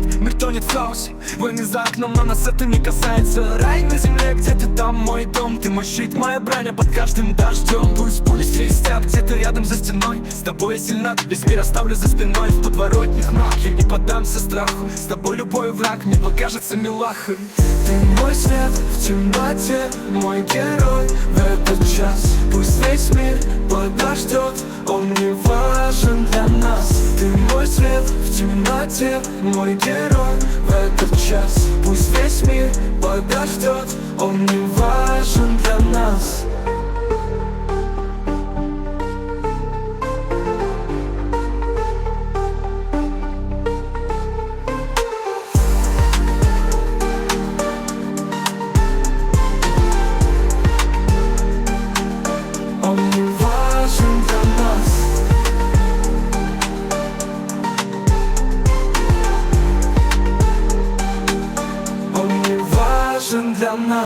свет, мир тонет в хаосе. Войны за окном, но нас это не касается. Рай на земле, где-то там мой дом. Ты мой щит, моя броня под каждым дождем. Пусть пули свистят где-то рядом за стеной. С тобой я сильна, весь мир оставлю за спиной. В подворотнях мрак, я не поддамся страху. С тобой любой враг мне покажется милахой. Ты мой свет в темноте, мой герой в этот час. Пусть весь мир подождет, он не важен для нас. Ты мой свет в темноте, мой герой в этот час. Пусть весь мир подождет, он не важен для нас. Он не важен для нас. Он не важен для нас.